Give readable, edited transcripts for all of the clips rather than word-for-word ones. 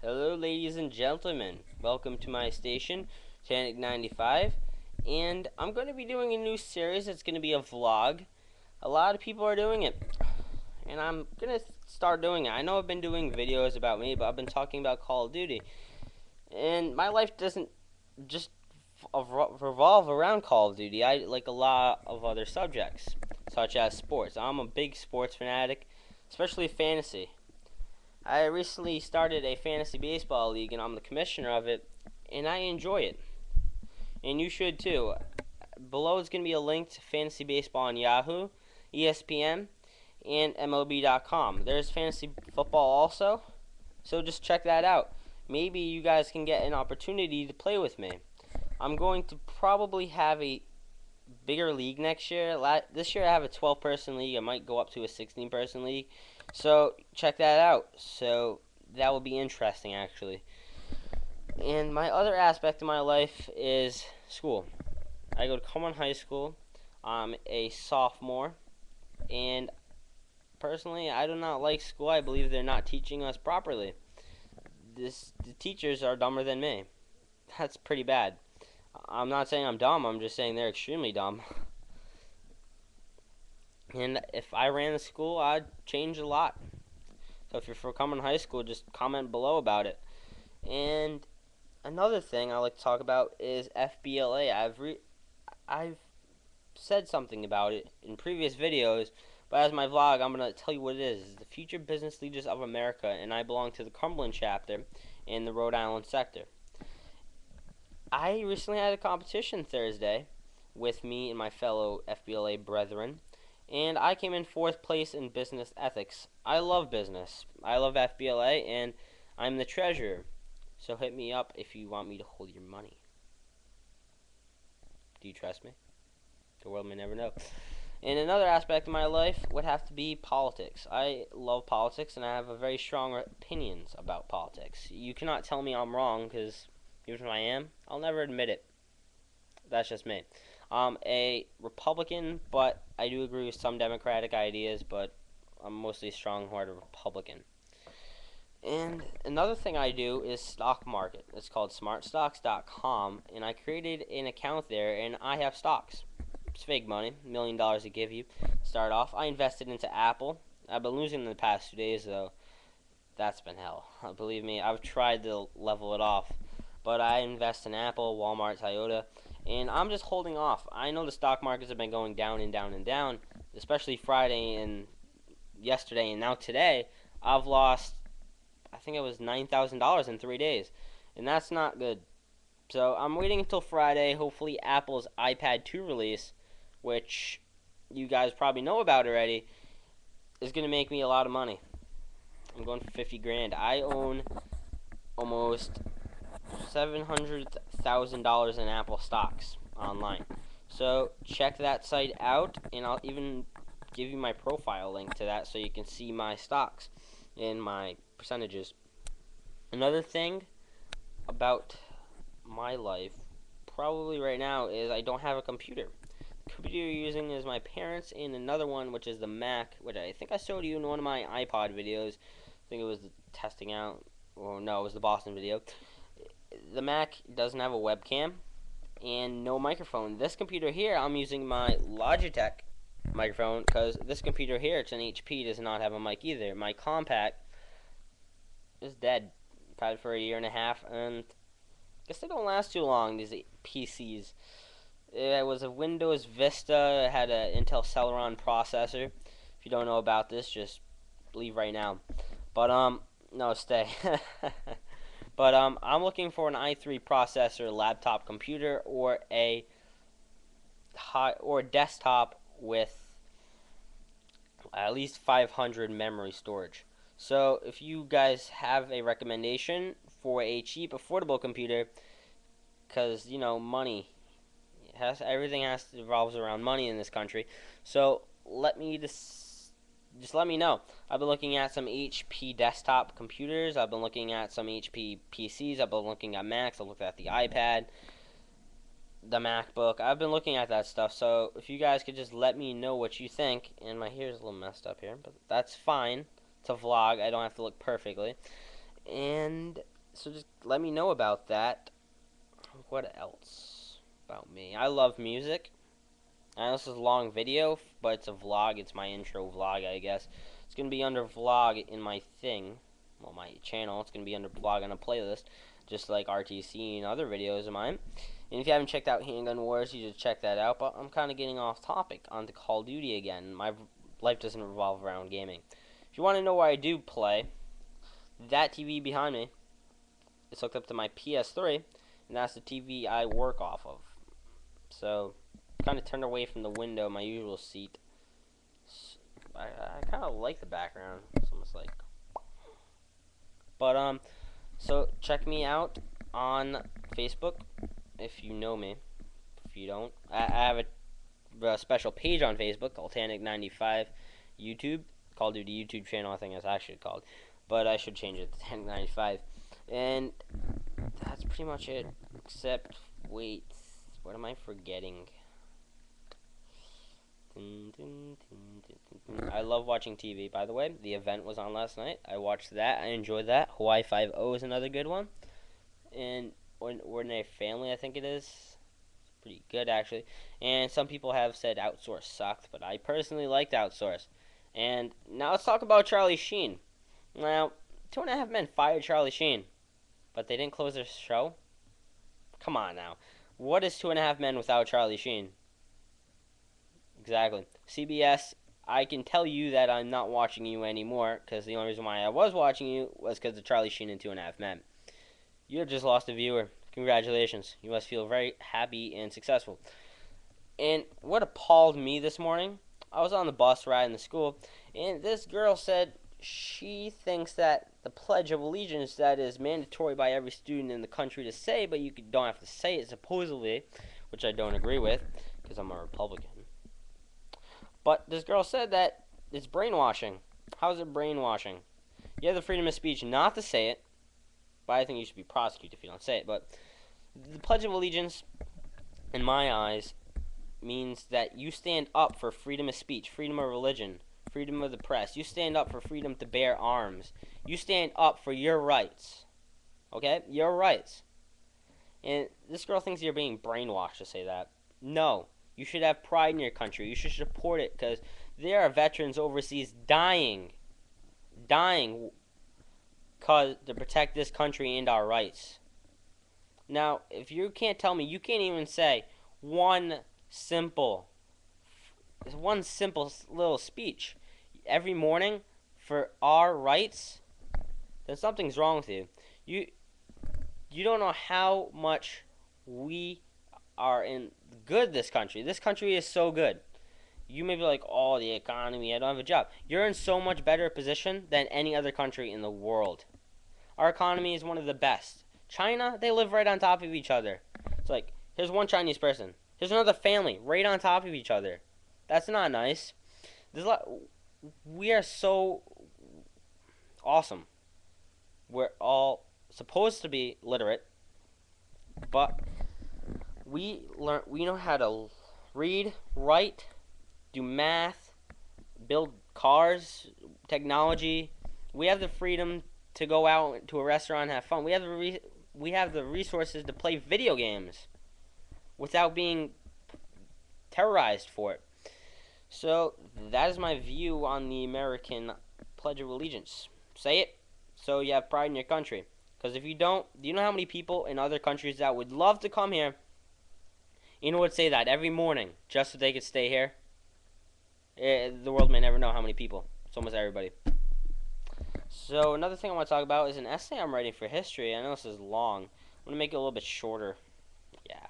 Hello, ladies and gentlemen. Welcome to my station, Tanic 95, and I'm going to be doing a new series. It's going to be a vlog. A lot of people are doing it, and I'm going to start doing it. I know I've been doing videos about me, but I've been talking about Call of Duty, and my life doesn't just revolve around Call of Duty. I like a lot of other subjects, such as sports. I'm a big sports fanatic, especially fantasy. I recently started a fantasy baseball league, and I'm the commissioner of it, and I enjoy it. And you should too. Below is going to be a link to fantasy baseball on Yahoo, ESPN, and MLB.com. There's fantasy football also, so just check that out. Maybe you guys can get an opportunity to play with me. I'm going to probably have a bigger league next year. This year I have a 12-person league. I might go up to a 16-person league. So check that out. So that will be interesting, actually. And my other aspect of my life is school. I go to Coleman High School. I'm a sophomore, and personally, I do not like school. I believe they're not teaching us properly. The teachers are dumber than me. That's pretty bad. I'm not saying I'm dumb. I'm just saying they're extremely dumb. And if I ran the school, I'd change a lot. So if you're for Common High School, just comment below about it. And another thing I like to talk about is FBLA. I've said something about it in previous videos, but as my vlog, I'm going to tell you what it is. It's the Future Business Leaders of America, and I belong to the Cumberland chapter in the Rhode Island sector. I recently had a competition Thursday with me and my fellow FBLA brethren, and I came in 4th place in business ethics. I love business. I love FBLA, and I'm the treasurer. So hit me up if you want me to hold your money. Do you trust me? The world may never know. And another aspect of my life would have to be politics. I love politics, and I have a very strong opinions about politics. You cannot tell me I'm wrong, because even if I am, I'll never admit it. That's just me. I'm a Republican, but I do agree with some Democratic ideas, but I'm mostly a strong-hearted Republican. And another thing I do is stock market. It's called smartstocks.com, and I created an account there, and I have stocks. It's fake money, $1 million to give you. Start off, I invested into Apple. I've been losing in the past 2 days, though. That's been hell. Believe me, I've tried to level it off. But I invest in Apple, Walmart, Toyota, and I'm just holding off. I know the stock markets have been going down and down and down, especially Friday and yesterday and now today. I've lost, I think it was $9,000 in 3 days, and that's not good. So I'm waiting until Friday, hopefully Apple's iPad 2 release, which you guys probably know about already, is going to make me a lot of money. I'm going for 50 grand. I own almost $700,000 in Apple stocks online. So check that site out, and I'll even give you my profile link to that so you can see my stocks and my percentages. Another thing about my life probably right now is I don't have a computer. The computer you're using is my parents', and another one, which is the Mac, which I think I showed you in one of my iPod videos. I think it was the testing out, or no, it was the Boston video. The Mac doesn't have a webcam and no microphone. This computer here, I'm using my Logitech microphone, because this computer here, it's an HP, does not have a mic either. My compact is dead. I've had it for a year and a half, and I guess they don't last too long, these PCs. It was a Windows Vista. It had an Intel Celeron processor. If you don't know about this, just leave right now. But no, stay. But I'm looking for an i3 processor laptop computer, or a desktop with at least 500 memory storage. So if you guys have a recommendation for a cheap, affordable computer, because you know money, everything revolves around money in this country. So just let me know. I've been looking at some HP desktop computers. I've been looking at some HP PCs. I've been looking at Macs. I've looked at the iPad, the MacBook. I've been looking at that stuff. So if you guys could just let me know what you think. And my hair's a little messed up here, but that's fine. It's a vlog. I don't have to look perfectly. And so just let me know about that. What else about me? I love music. I know this is a long video, but it's a vlog. It's my intro vlog, I guess. It's going to be under vlog in my thing. Well, my channel. It's going to be under vlog on a playlist, just like RTC and other videos of mine. And if you haven't checked out Handgun Wars, you should check that out. But I'm kind of getting off topic onto Call of Duty again. My life doesn't revolve around gaming. If you want to know where I do play, that TV behind me is hooked up to my PS3, and that's the TV I work off of. So, kind of turned away from the window, my usual seat. I kind of like the background. It's almost like... But, so check me out on Facebook if you know me. If you don't, I have a special page on Facebook called Tanic95 YouTube. Call of Duty YouTube channel, I think it's actually called. But I should change it to Tanic95. And that's pretty much it. Except, wait, what am I forgetting? I love watching TV, by the way. The event was on last night. I watched that. I enjoyed that. Hawaii 5-0 is another good one. And Ordinary Family, I think it is. It's pretty good, actually. And some people have said Outsource sucked, but I personally liked Outsource. And now let's talk about Charlie Sheen. Now, 2.5 Men fired Charlie Sheen, but they didn't close their show? Come on now. What is 2.5 Men without Charlie Sheen? Exactly. CBS, I can tell you that I'm not watching you anymore, because the only reason why I was watching you was because of Charlie Sheen and 2.5 Men. You have just lost a viewer. Congratulations. You must feel very happy and successful. And what appalled me this morning, I was on the bus riding to school, and this girl said she thinks that the Pledge of Allegiance that is mandatory by every student in the country to say, but you don't have to say it supposedly, which I don't agree with, because I'm a Republican. But this girl said that it's brainwashing. How is it brainwashing? You have the freedom of speech not to say it, but I think you should be prosecuted if you don't say it. But the Pledge of Allegiance, in my eyes, means that you stand up for freedom of speech, freedom of religion, freedom of the press. You stand up for freedom to bear arms. You stand up for your rights. Okay? Your rights. And this girl thinks you're being brainwashed to say that. No. You should have pride in your country. You should support it, because there are veterans overseas dying to protect this country and our rights. Now, if you can't tell me, you can't even say one simple little speech every morning for our rights, then something's wrong with you. You don't know how much we are in good this country. This country is so good. You may be like, oh, the economy, I don't have a job. You're in so much better position than any other country in the world. Our economy is one of the best. China, they live right on top of each other. It's like, here's one Chinese person. Here's another family right on top of each other. That's not nice. We are so awesome. We're all supposed to be literate, but we know how to read, write, do math, build cars, technology. We have the freedom to go out to a restaurant and have fun. We have the resources to play video games without being terrorized for it. So that is my view on the American Pledge of Allegiance. Say it so you have pride in your country. Because if you don't, do you know how many people in other countries that would love to come here and would say that every morning just so they could stay here? The world may never know how many people. It's almost everybody. So another thing I want to talk about is an essay I'm writing for history. I know this is long. I'm going to make it a little bit shorter. Yeah.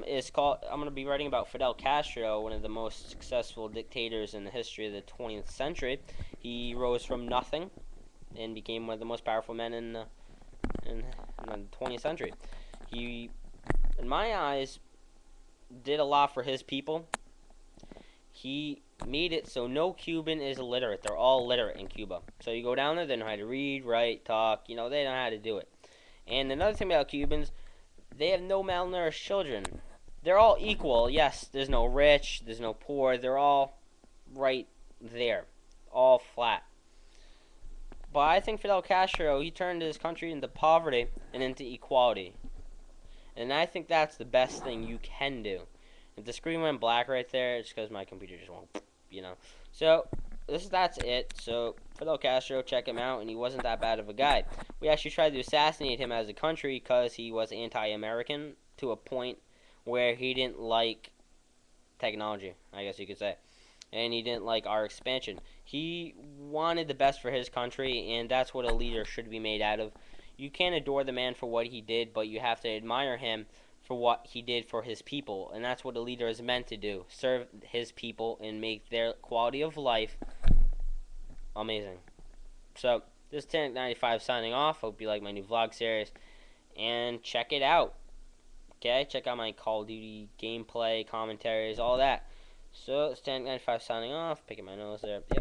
It's called, I'm going to be writing about Fidel Castro, one of the most successful dictators in the history of the 20th century. He rose from nothing and became one of the most powerful men in the 20th century. He, in my eyes, did a lot for his people. He made it so no Cuban is illiterate. They're all literate in Cuba. So you go down there, they know how to read, write, talk. You know, they know how to do it. And another thing about Cubans, they have no malnourished children. They're all equal. Yes, there's no rich, there's no poor. They're all right there. All flat. But I think Fidel Castro, he turned his country into poverty and into equality. And I think that's the best thing you can do. If the screen went black right there, it's because my computer just won't, you know. So, that's it. So, Fidel Castro, check him out, and he wasn't that bad of a guy. We actually tried to assassinate him as a country because he was anti-American to a point where he didn't like technology, I guess you could say. And he didn't like our expansion. He wanted the best for his country, and that's what a leader should be made out of. You can't adore the man for what he did, but you have to admire him for what he did for his people, and that's what a leader is meant to do: serve his people and make their quality of life amazing. So, this is Tank95 signing off. Hope you like my new vlog series, and check it out. Okay, check out my Call of Duty gameplay, commentaries, all that. So, it's Tank95 signing off. Picking my nose there. Yep.